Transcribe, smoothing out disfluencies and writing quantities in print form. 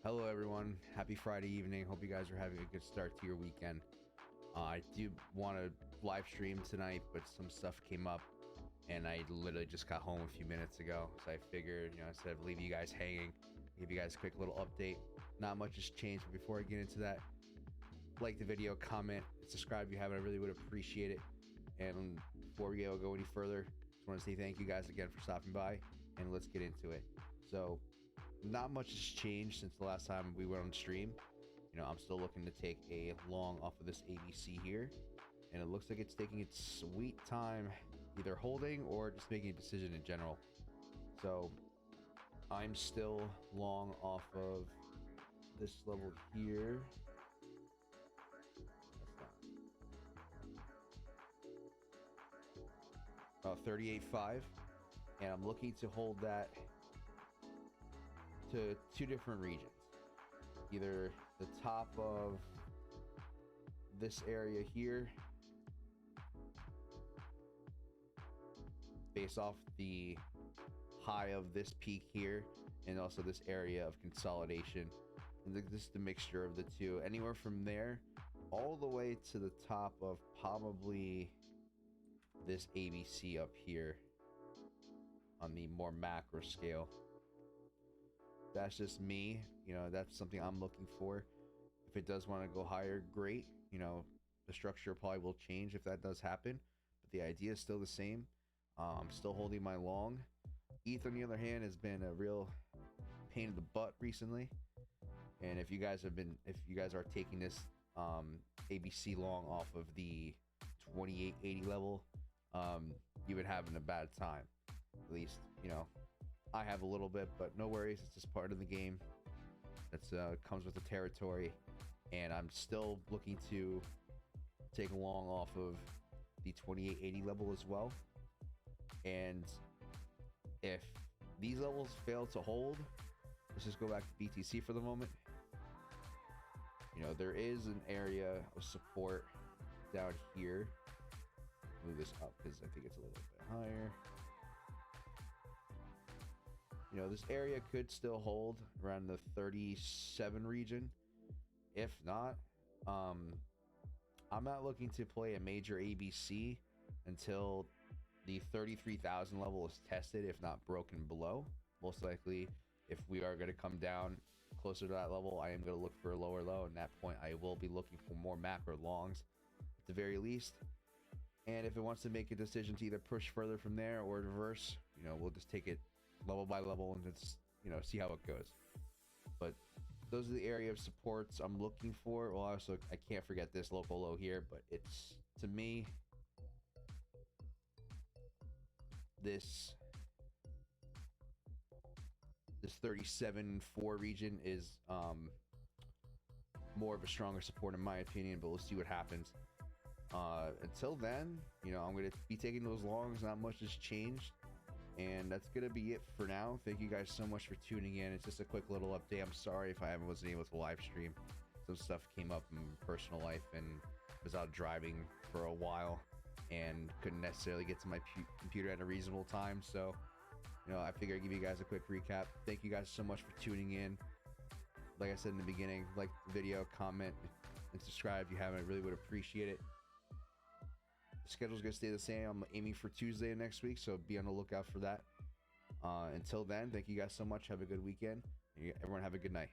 Hello everyone, happy Friday evening. Hope you guys are having a good start to your weekend. I do want to live stream tonight, but some stuff came up and I literally just got home a few minutes ago, so I figured, instead of leaving you guys hanging, give you guys a quick little update. Not much has changed, but before I get into that, like the video, comment, subscribe if you haven't. I really would appreciate it. And before we go any further, just want to say thank you guys again for stopping by, and let's get into it. So not much has changed since the last time we went on stream. I'm still looking to take a long off of this ABC here, and it looks like it's taking its sweet time, either holding or just making a decision in general. So I'm still long off of this level here. About 38.5, and I'm looking to hold that to two different regions, either the top of this area here, based off the high of this peak here, and also this area of consolidation, and this is the mixture of the two, anywhere from there all the way to the top of probably this ABC up here on the more macro scale. That's just me, that's something I'm looking for. If it does want to go higher, great. The structure probably will change if that does happen, but the idea is still the same. I'm still holding my long. ETH, on the other hand, has been a real pain in the butt recently, and if you guys are taking this ABC long off of the 2880 level, you've been having a bad time. At least, I have a little bit, but no worries. It's just part of the game. That's comes with the territory, and I'm still looking to take a long off of the 2880 level as well. And if these levels fail to hold, let's just go back to BTC for the moment. There is an area of support down here. Move this up because I think it's a little bit higher. This area could still hold around the 37 region. If not, I'm not looking to play a major ABC until the 33,000 level is tested, if not broken below. Most likely, if we are going to come down closer to that level, I am going to look for a lower low. And at that point, I will be looking for more macro longs at the very least. And if it wants to make a decision to either push further from there or reverse, we'll just take it level by level and just see how it goes. But those are the area of supports I'm looking for. Well, also, I can't forget this local low here, but it's, to me, this 37.4 region is more of a stronger support in my opinion, but we'll see what happens. Until then, I'm going to be taking those longs. Not much has changed, and that's going to be it for now. Thank you guys so much for tuning in. It's just a quick little update. I'm sorry if I wasn't able to live stream. Some stuff came up in personal life and was out driving for a while and couldn't necessarily get to my computer at a reasonable time. So, I figured I'd give you guys a quick recap. Thank you guys so much for tuning in. Like I said in the beginning, like the video, comment, and subscribe if you haven't. I really would appreciate it. The schedule's going to stay the same. I'm aiming for Tuesday next week, so be on the lookout for that. Until then, thank you guys so much. Have a good weekend. Everyone have a good night.